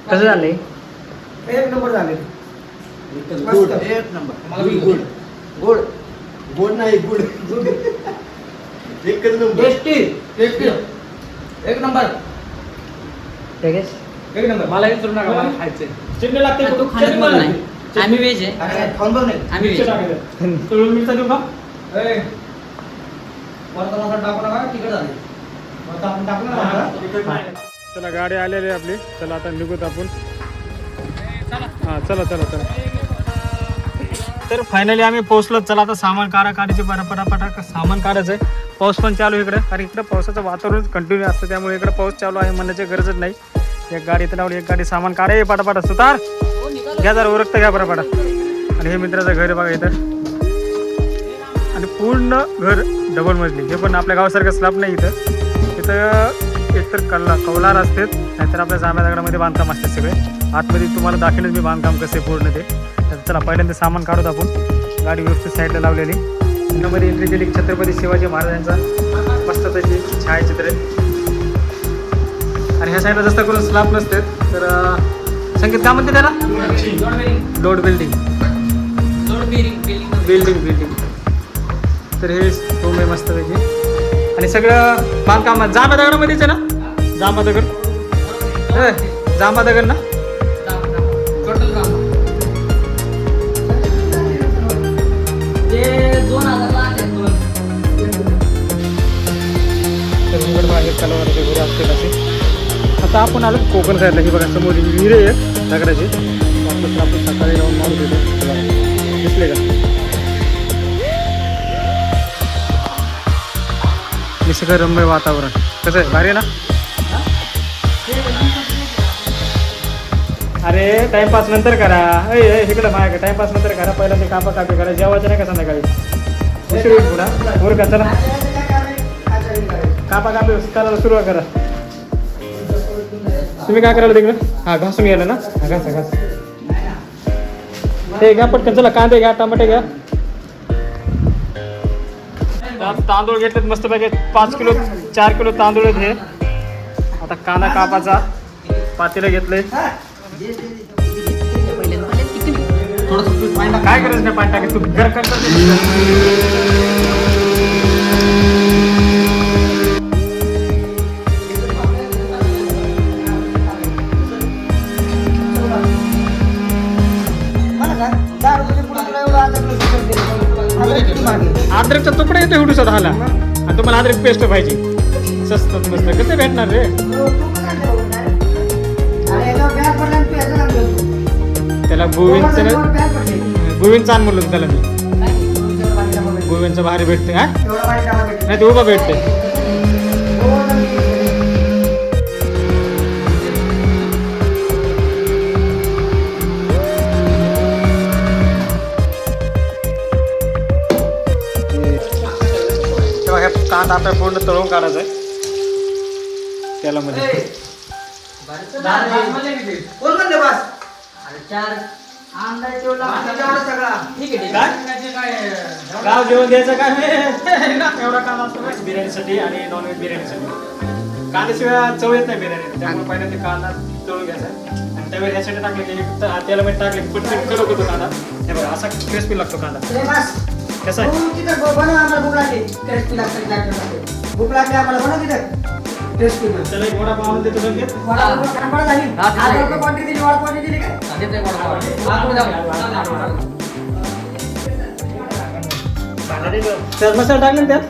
कसं झालंय? एक नंबर झाले. गुड. एक नंबर. गुड. गुड. गोड नाही गुड. एकच नंबर. टेस्टी टेस्टी एक नंबर. तेच एक नंबर. मला विचारू नका, मला खायचंय. चिमणी लागते. तू खाण्यात पण नाही. आम्ही व्हेज आहे. अरे, खाऊन बघ नाही. आम्ही मिरची व्हेज. टाकायचं. तळून मिरचा देऊ का? ए, वरचा मसाला टाकू नका, तिखट झाले. वरचा आपण टाकू नका मसाला. चला गाडी आलेली आहे आपली. चला आता निघूत आपण. हां चला चला चला. तर फायनली आम्ही पोहोचलो. चला आता सामान काढायचे पटापटा सामान काढायचं आहे. पाऊस पण चालू आहे इकडे, कारण इकडे पावसाचं वातावरण कंटिन्यू असतं, त्यामुळे इकडे पाऊस चालू आहे म्हणण्याची गरजच नाही. एक गाडी इथं लावली, एक गाडी सामान काढाय पटापटा. सुतार घ्या जरा उरकतं घ्या पटापटा. आणि हे मित्राचं घर आहे बघा इथं, आणि पूर्ण घर डबल मजली. हे पण आपल्या गावासारखं स्लॅब नाही इथं. इथं एकतर कौलार असतात, नाहीतर आपल्या जांभ्या दगडामध्ये बांधकाम असतात सगळे. आतमध्ये तुम्हाला दाखवेलच मी बांधकाम कसे पूर्ण ते. तर चला पहिल्यांदा सामान काढूत आपण. गाडी व्यवस्थित साईडला लावलेली. त्यामध्ये एंट्री केली छत्रपती शिवाजी महाराजांचा मस्त त्याची छायाचित्र आहे. आणि ह्या साईडला जास्त करून स्लॅब नसते. तर संकेत काय म्हणते त्याला? Load building. बिल्डिंग. तर हे रूम आहे मस्त पैकी. आणि सगळं बांधकाम जांभ्या दगडामध्येच आहे ना? जांभा दगड ना? कलवराचे घरे असतील असे. आता आपण आलो कोकण साईडला. ही बघा समोर विहीर आहे दगडाची. आपण सकाळी जाऊन मारू देतो. दिसले का? निसर्गरम्य वातावरण कसं आहे? भारी आहे ना? अरे टाइमपास नंतर करा. इकडं माझ्या टाइमपास नंतर करा. पहिला ते कापा कापी करा. जेवायचं नाही का संध्याकाळी? उशीर होईल पुढा. बरं का? चला कापा कापी करायला सुरुवात करा. तुम्ही काय करायला तिकडं? हां घासून घ्यायला ना? हां घास. ते घ्या पटकन. चला कांदे घ्या, टमाटे घ्या. तांदूळ घेतलेत मस्त पैकी 5 किलो 4 किलो तांदूळ आहेत हे. आता कांदा कापाचा पातेलं घेतलंय. काय करायचं नाही पाणी टाकायचं. तू घर करता अद्रकचा तुकडा येतो एवढूसा झाला, आणि तुम्हाला अद्रक पेस्ट पाहिजे. स्वस्त मस्त कसं भेटणार रे? त्याला गोविंद चांद म्हणलो त्याला मी. गोविंदचं भारी भेटते. हा नाही ते उभा भेटते. कांदा आपल्या पूर्ण तळून काढायचा आहे त्याला मध्ये. गाव जेवण द्यायचं काय एवढा कांदा असतो बिर्याणीसाठी आणि नॉनव्हेज बिर्याणीसाठी. कांद्याशिवाय चव येत नाही बिर्याणी, त्यामुळे पहिल्या ते कांदा तळून घ्यायचा आणि त्यावेळेस ह्यासाठी टाकले की त्याला मध्ये टाकले पटकन कडक होतो कांदा. हे बघा असा क्रिस्पी लागतो कांदा. कसं आहे? त्याला एक वडा पाव देतो संकेत. त्यात मसाला टाकले ना त्यात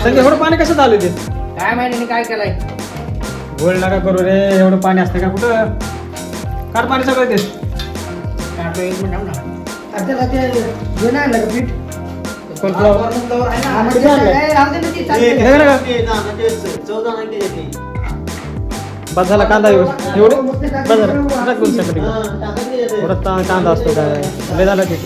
संकेत एवढं पाणी कसं चालू ते काय माहिती काय केलंय? गोळ नका करू रे. एवढं पाणी असतं का कुठं? काढ पाणी सगळं ते. बस झाला कांदा एवढं बस झाला. एवढा कांदा असतो काय लय झालं ते.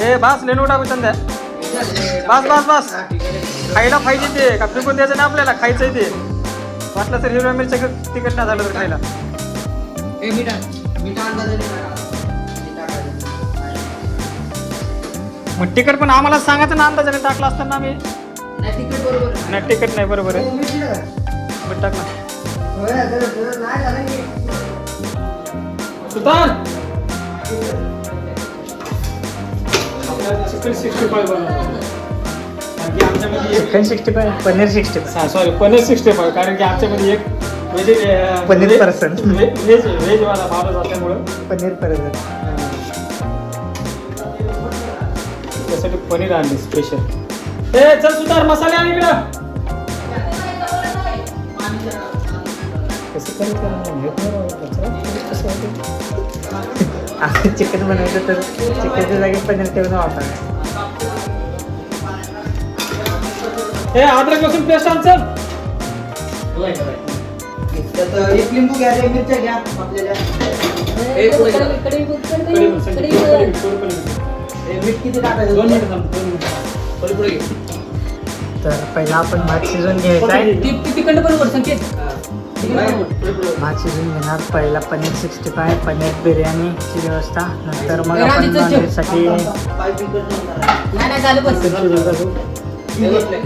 ए बास लेणू टाकू संध्या. बस खायला पाहिजे ते का फेकून द्यायचं नाही आपल्याला. खायचंय ते. वाटलं तर हिरव्या मिरच्या तिखट नाही झालं तर खायला. मग तिकट पण आम्हाला सांगायचं ना, अंदाजाने टाकला असताना आम्ही. नाही तिकीट बरोबर नाही तिकट नाही, बरोबर आहे. मिरची टाका. बरं, टाक ना. होय, जरा नाही झालं की. सुतार चिकन 65 बनवलं. कारण की आमच्यामध्ये एक चिकन 65 पनीर 65 सॉरी पनीर 65, कारण की आमच्यामध्ये एक पनीर पर्सन. व्हेज वाला माणूस असल्यामुळं पनीर पर्सन. त्यासाठी पनीर आणले स्पेशल. ए चल सुतार, मसाले आण इकडं. कसं चिकन बनवायचं तर चिकनच्या जागी पनीर ठेवून वापरायचं. ए अद्रक लसूण पेस्ट आण चल. त्यात एक लिंबू घ्या, एक मिरच्या घ्या आपल्याला. मीठ किती टाकायचं? 2 मिनिट थांब, 2 मिनिट. पुढे घे. तर पहिला आपण भात शिजवून घ्यायचा आहे. तिकीट बरोबर संकेत. भात शिजवून घेणार. पहिला पनीर 65, पनीर बिर्याणीची व्यवस्था. नंतर मग आपण राणीचं जेवण. नॉनव्हेजसाठी नाही नाही झालं बस.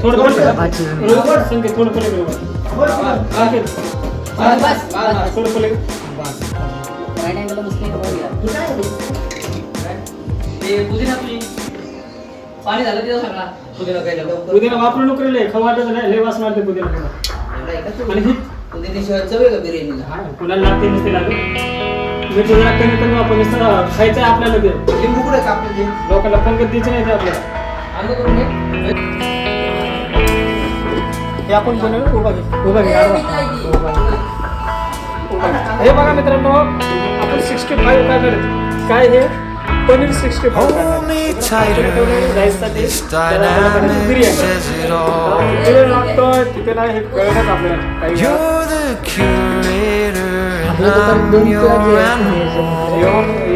थोडं भात शिजवून घ्या. थोडं संकेत, थोडं पहिले बस बस. थोडं पहिले. राईट अँगल बसले का बघूया. ते पुदिना तुझी पाणी झालं तिथं सगळा पुदिना काय झालं. पुदिना वापरू नको रे, खाऊ वाटत नाही, लय वास मारते पुदिना पुन्हा. आणि ही पुदिन्याशिवाय चव आहे का बिर्याणीला. हा, कुणाला लागते नसते लागत. मिरची जरा कमी कमी वापर, नुसतं खायचं आहे आपल्याला ते. लिंबू कुठे कापले? लोकांना पंगत द्यायची नाही ते आपल्याला. अंग करून घे. हे आपण बनवलं. उभा घे आडवा. उभा घे. हे बघा मित्रांनो, आपण 65 काय करत काय हे पनीर 65 बिर्याणी लागतोय तिथे नाही, हे कळण्यात आपल्याला काही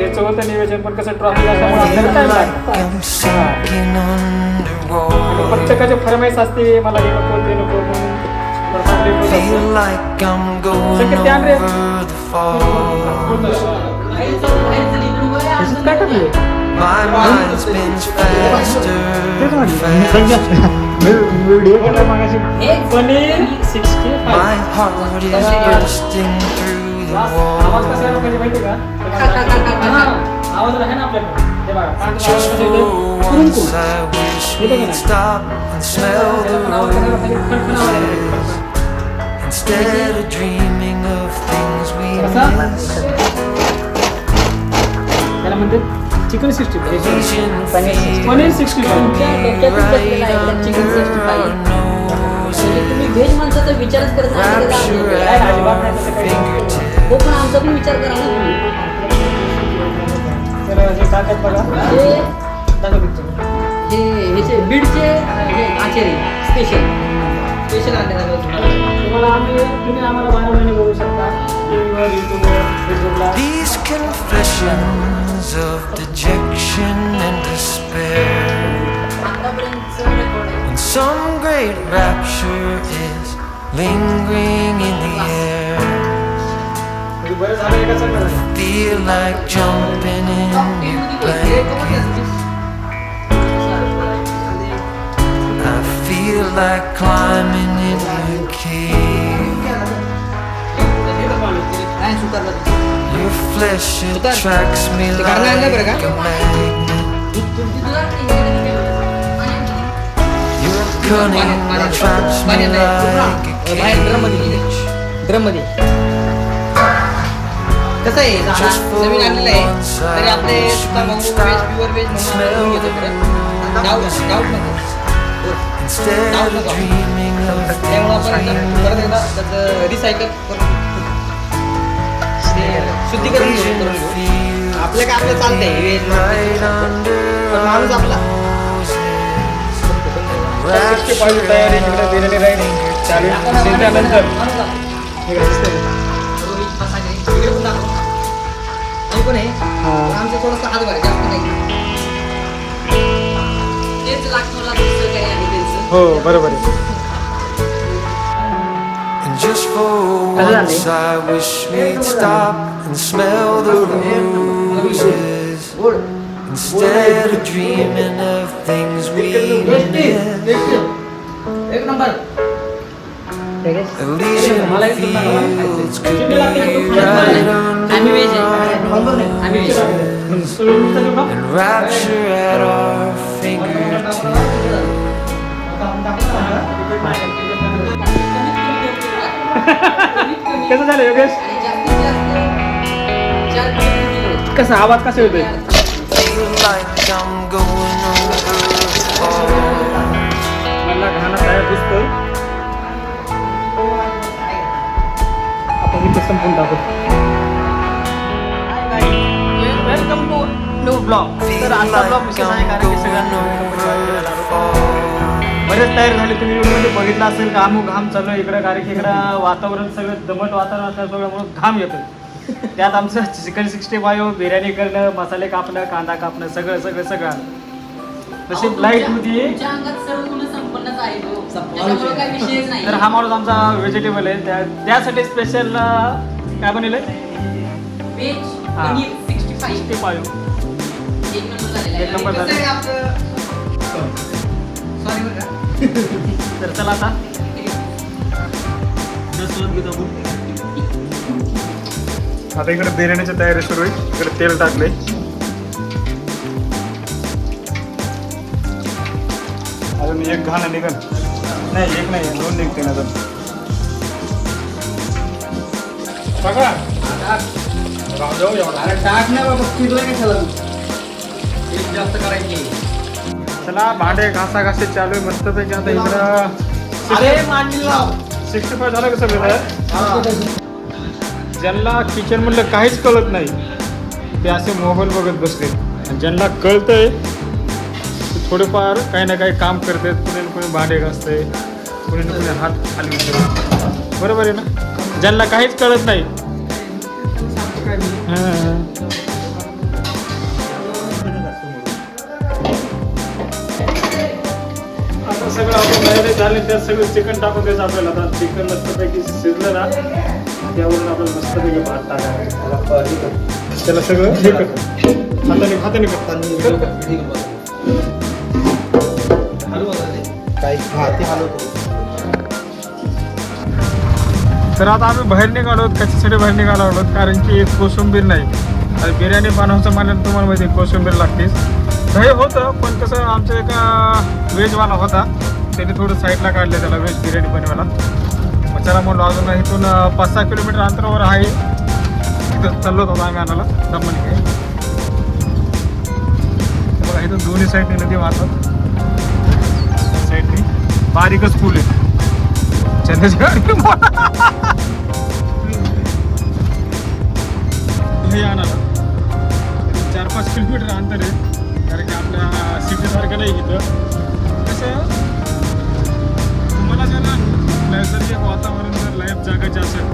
याचं होतं नियोजन, पण कसं ट्रॉफिक असल्यामुळे आपल्याला टाइम लागतो. प्रत्येकाची फरमाईश असते, मला हे नको ते नको म्हणून. संकेत ध्यान रे. काय टाकले? व्हिडिओ केला मागाशी. पनीर 65. आवाज कसा आहे लोकांची माहिती का? हा, आवाज आहे ना आपल्याकडे. हे बघा, पांढरा आवाज कसा येतो? कुरुम कुरुम. येतो का नाही? Instead of dreaming of things we कसा? त्याला म्हणतात चिकन 65. पनीर 65. चिकन 65. तुम्ही व्हेज माणसाचा विचारच करत नाही. काय अजिबात नाही तसं काही. हो पण आमचा पण विचार करा ना तुम्ही. तर हे टाकत बघा. हे दाखव picture. ह्याचे बीडचे हे आचेरी स्पेशल आणले तुम्हाला तुम्ही आम्हाला 12 महिने बघू शकता टीव्हीवर, युट्यूबवर, फेसबुकला. These confessions of dejection and despair, and some great rapture is lingering in the air. बरं झालं एका संघाला. Feel like jumping in your blanket. I feel like climbing in your cave. Your flesh attracts me like a magnet. Your cunning attracts me like a cage. Drum मध्ये कसं आहे नवीन आणलेलं आहे तरी आपले प्युअर व्हेज म्हणून घेतो डाऊट नको. Instead of dreaming of त्यामुळे things आपण we परत एकदा त्याचं रिसायकल करून शुद्धीकरण करून घेऊ. आपलं काय आपलं चालतंय व्हेज पण माणूस आपला तयारी इकडे बिर्याणी राईड चालू शिजल्यानंतर पण आहे आमचं थोडंसं हातभार जास्त नाही. तेच लागतो काही आहे त्यांचं. हो बरोबर आहे. And just for once I wish we'd stop and smell the roses. instead of dreaming of things we never. एक number. Elysian fields could be right आम्ही वेज under आहे आम्ही veg and rapture at our fingertips. कसं झालं योगेश? कसा आवाज कसा येतोय? Feel like I'm going overboard. मला घाणा तयार दिसतोय. आपण इथे संपून टाकू. Welcome to new blog. तर आजचा ब्लॉग विशेष आहे कारण की सगळ्यांना बरेच तयार झाले. तुम्ही व्हिडिओमध्ये बघितलं असेल घाम चालू आहे इकडं कारण की इकडं वातावरण सगळं दमट वातावरण असल्यामुळे घाम येतं. त्यात आमचं चिकन 65 बिर्याणी करणं, मसाले कापणं, कांदा कापणं सगळं तशी लाईट मध्ये. तुमच्या अंगात सर्व गुण संपन्नच आहे तो. त्याच्यामुळे काही विषयच नाही. तर हा माणूस आमचा व्हेजिटेबल आहे. त्यासाठी स्पेशल काय बनवलंय? व्हेज हा. पनीर 65 एक नंबर झालेला आहे. एक नंबर कसं आहे झालं. आपलं सॉरी बरं का. तर चला आता शोध घेतो आपण. आता इकडे बिर्याणीची तयारी सुरू आहे. इकडे तेल टाकले. अजून एक घाणं निघन नाही, एक नाही 2 निघते ना. बघा अरे टाक ना बाबा किती कशाला एक जास्त करायची. चला भांडे घासाघासी चालू आहे मस्तपैकी. आता इकडं अरे मांडी लाव. 65 झालं कसं भेटत. ज्यांना किचन मधलं काहीच कळत नाही ते असे मोबाईल बघत बसले. आणि ज्यांना कळतंय ते थोडेफार काही ना काही काम करतात. कुणी ना कुणी भांडे घासतंय, कुणी ना कुणी हात खाली घालतंय. बरोबर आहे ना? ज्यांना काहीच कळत नाही. हां. आता सगळं आपण मॅरिनेट झाले त्यात सगळं चिकन टाकून द्यायचं आपल्याला. आता चिकन मस्तपैकी शिजलं ना त्यावरून आपण मस्तपैकी भात टाकायचा. त्याला सगळं हे कर. हाताने तर आता आम्ही बाहेर निघालो. कशासाठी बाहेर निघालो आहोत? कारण की कोशिंबीर नाही. आणि बिर्याणी बनवायचं म्हणल्यावर तुम्हाला माहिती आहे कोशिंबीर लागतेच. दही होतं पण कसं आमचा एका व्हेजवाला होता त्याने थोडं साईडला काढलं त्याला व्हेज बिर्याणी बनवायला. मग चला म्हणलो अजून इथून 5-6 किलोमीटर अंतरावर आहे. तिथं चाललो होतो आम्ही आणायला दमण हे. बघा इथून दोन्ही साईडने नदी वाहतात. साईडने बारीकच पूल आहे. दही आणायला 4-5 किलोमीटर अंतर आहे. कारण की आपल्या सिटीसारखं नाही इथं. कसं तुम्हाला जर नैसर्गिक वातावरण जर लाईफ जगायचं असेल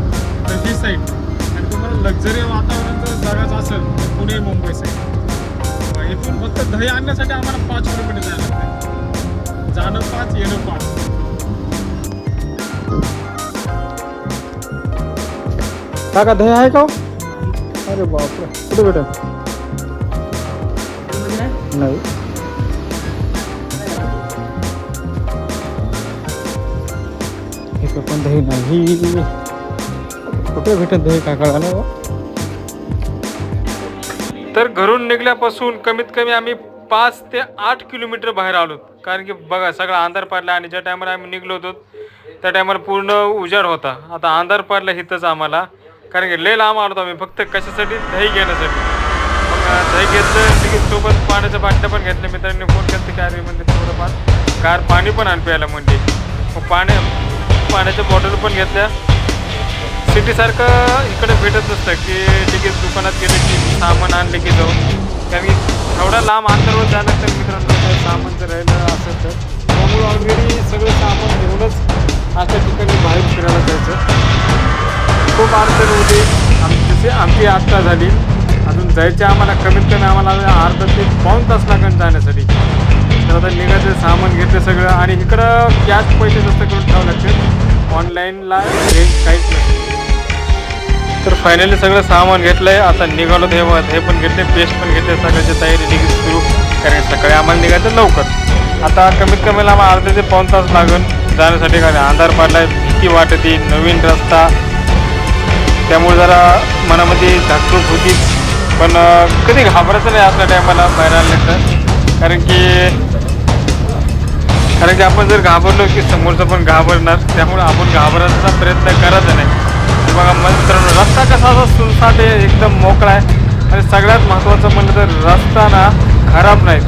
तर ही साईड, आणि तुम्हाला लक्झरी वातावरण जर जगायचं असेल तर पुणे मुंबई साईड. इथून फक्त दही आणण्यासाठी आम्हाला 5 किलोमीटर जायला लागतं. जाणं 5 येणं 5. काका दही आहे का? अरे बापरे कुठे भेटेल? नाही. इथं पण दही नाही. कुठे भेटेल दही काकाला? तर घरून निघल्यापासून कमीत कमी आम्ही 5 ते 8 किलोमीटर बाहेर आलो. कारण की बघा सगळा अंधार पडला आणि ज्या टायमाला आम्ही निघलो होतो त्या टायमाला पूर्ण उजाड होता. आता अंधार पडला इथंच आम्हाला. कारण की लय लांब आलो होतो आम्ही फक्त कशासाठी? दही घेण्यासाठी. मग दही घेतलं की सोबत पाण्याच्या बाटल्या पण घेतल्या. मित्रांनी फोन केला की अरे म्हणजे थोडंफार गार पाणी पण आण प्यायला म्हणजे. मग पाण्याच्या बॉटल पण घेतल्या. सिटीसारखं इकडे भेटत नसतं की लगेच दुकानात गेले की सामान आणले की जाऊन. कारण की एवढा लांब अंतरावर झालं तर मित्रांनो सामान जर राहिलं असेल तर त्यामुळे ऑलरेडी सगळं सामान घेऊनच अशा ठिकाणी बाहेर फिरायला जायचं. खूप अडचण होती. आमची आत्ता झाली. अजून जायचं आम्हाला कमीत कमी आम्हाला अर्धा ते पाऊण तास लागेल जाण्यासाठी. तर आता निघायचं सामान घेतलं सगळं. आणि इकडं कॅश पैसे जास्त करून ठेवावं लागते. ऑनलाईनला रेंज काहीच नाही. तर फायनली सगळं सामान घेतलंय. आता निघालो हे पण घेतले, पेस्ट पण घेतले, सगळ्याची तयारी निघी सुरू. कारण सकाळी आम्हाला निघायचं लवकर. आता कमीत कमी आम्हाला अर्धा ते पाऊण तास लागेल जाण्यासाठी. कारण अंधार पडलाय, भीती वाटते, नवीन रस्ता, त्यामुळे जरा मनामध्ये धाकधूक होती. पण कधी घाबरायचं नाही असल्या टायमाला बाहेर आले तर. कारण की आपण जर घाबरलो की समोरचं पण घाबरणार, त्यामुळे आपण घाबरायचा प्रयत्न करायचा नाही. बघा मित्रांनो, रस्ता कसा असा सुनसाट आहे, एकदम मोकळा आहे. आणि सगळ्यात महत्त्वाचं म्हणलं तर रस्ता ना खराब नाही,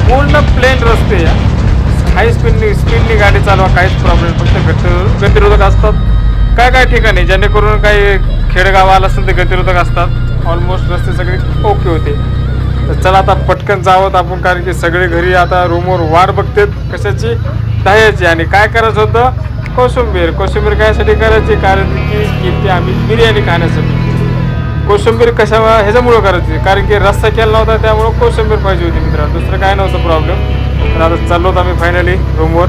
पूर्ण प्लेन रस्ते. हाय स्पीडनी गाडी चालवा, काहीच प्रॉब्लेम. फक्त गतिरोधक असतात काय ठिकाणी, जेणेकरून काही खेडेगाव आलं असेल ते गतिरोधक असतात. ऑलमोस्ट रस्ते सगळे ओके होते. तर चला आता पटकन जावं आपण, कारण की सगळे घरी आता रूमवर वाट बघतात कशाची, दह्याची. आणि काय करायचं होतं, कोशिंबीर कायसाठी करायची, कारण की आम्ही बिर्याणी खाण्यासाठी. कोशिंबीर ह्याच्यामुळं करायची, कारण की रस्ता केला नव्हता, त्यामुळं कोशिंबीर पाहिजे होती मित्रांनो, दुसरं काय नव्हतं प्रॉब्लेम. तर आता चाललो आम्ही फायनली रूमवर.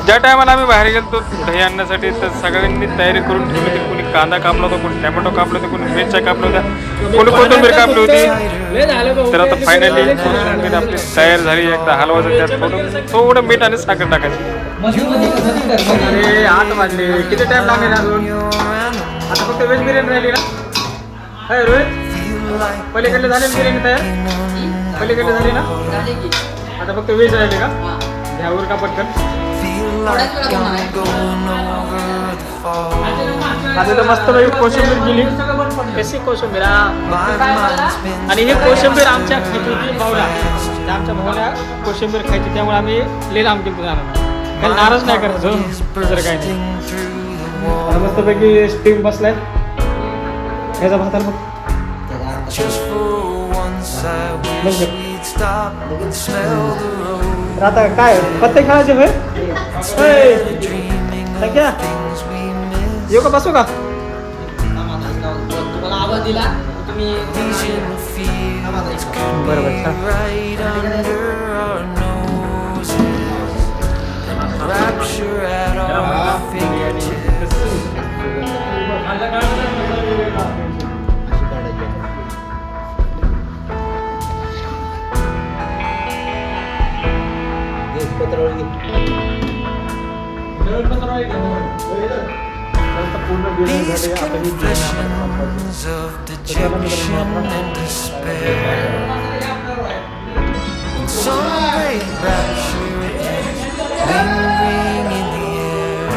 ज्या टायमाला आम्ही बाहेर गेलो दही आणण्यासाठी, तर सगळ्यांनी तयारी करून ठेवली होती. कोणी कांदा कापला होता, कोणी टॅमॅटो कापला होता, कोणी मिरच्या कापल्या होत्या, कोणी कोथिंबीर कापली होती. तर आता फायनली कोशिंबीर आपली तयार झाली. एकदा हलवायचं, त्यात थोडं मीठ आणि साखर टाकायची. अरे 8 वाजले, किती टाइम लागेल अजून? आता फक्त व्हेज बिर्याणी राहिली ना? हाय रोहित, पलीकडले झाले बिर्याणी तयार? पलीकडले झाली ना? आता फक्त व्हेज राहिली का? घ्यावर का पटकन. आता तर मस्त पैकी कोशिंबीर गेली. कशी कोशिंबीर, आणि ही कोशिंबीर आमच्या खायची होती भावला. आमच्या भावाला कोशिंबीर खायची, त्यामुळे आम्ही लिहिलं आमच्या पुराणाला. काही नाराज नाही करायचं, दुसरं काही नाही. मस्तपैकी स्टीम बसलाय ह्याचा भाताला बघ. आता काय पत्ते खेळायचे होय? संख्या येऊ का, बसू का? तुम्हाला आवाज दिला तुम्ही बरोबर. These confessions of dejection and despair, and some great rapture is lingering in the air.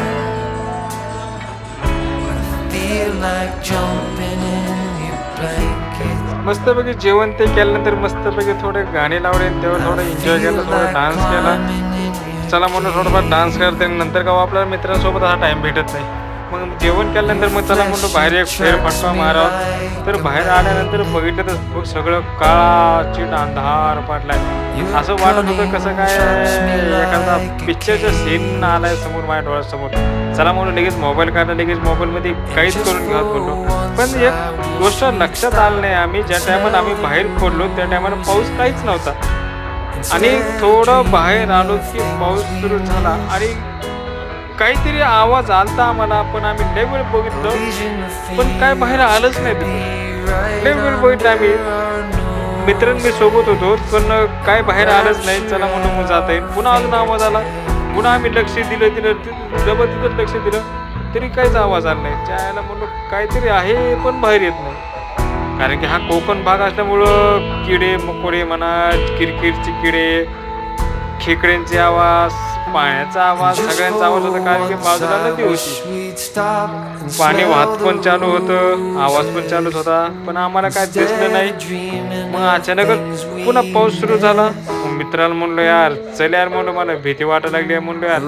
I feel like jumping in your blanket. मस्तपैकी जेवण ते केल्यानंतर मस्तपैकी थोडे गाणे लावले, तेव्हा थोडं एन्जॉय केलं, थोडा डान्स केला. चला म्हणून थोडंफार डान्स करते, नंतर का आपल्याला मित्रांसोबत हा टाइम भेटत नाही. मग जेवण केल्यानंतर मग चला म्हणतो बाहेर एक फेरफटका मारावं. तर बाहेर आल्यानंतर बघितलं तर सगळं काळाचीट अंधार पडलाय. असं वाटत होतं कसं काय एखादा पिक्चरचा सीन आलाय समोर माझ्या डोळ्यासमोर. चला म्हणून लगेच मोबाईल काढला, लगेच मोबाईलमध्ये काहीच करून घेत बोललो. पण एक गोष्ट लक्षात आलं नाही, आम्ही ज्या टायमाला आम्ही बाहेर पडलो त्या टायमाला पाऊस काहीच नव्हता. आणि थोडं बाहेर आलो की पाऊस सुरू झाला आणि काहीतरी आवाज आलता आम्हाला. पण आम्ही लय वेळ बघितलं, पण काय बाहेर आलंच नाही. लय वेळ बघितलं आम्ही, मित्रांनी सोबत होतो, पण काय बाहेर आलंच नाही. चला म्हणून मग जाता येईल. पुन्हा अजून आवाज आला, पुन्हा आम्ही लक्ष दिलं जबरदस्त लक्ष दिलं, तरी काहीच आवाज आला नाही. त्याला म्हणून काहीतरी आहे पण बाहेर येत नाही. कारण की हा कोकण भाग असल्यामुळं किडे मकोडे म्हणा, किरकिरचे किडे, खेकड्यांचे आवाज, पाण्याचा आवाज, सगळ्यांचा आवाज होता. कारण की बाजूला नदी होती, पाणी वाहत पण चालू होतं, आवाज पण चालूच होता, पण आम्हाला काय दिसलं नाही. मग अचानकच पुन्हा पाऊस सुरू झाला. मित्राला म्हणलो यार चल यार, म्हणलो मला भीती वाटायला लागली. म्हणलो यार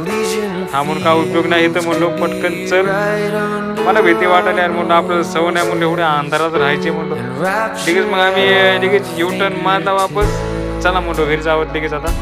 हा म्हणून काय उपयोग नाही तर म्हणलो पटकन चल, मला भीती वाटायला यार. म्हणलो आपल्याला सवय नाही म्हणलं एवढ्या अंधारात राहायचे म्हणलो. लगेच मग आम्ही लगेच U-टर्न मारला वापस. चला म्हणलो घरी जावं लगेच आता.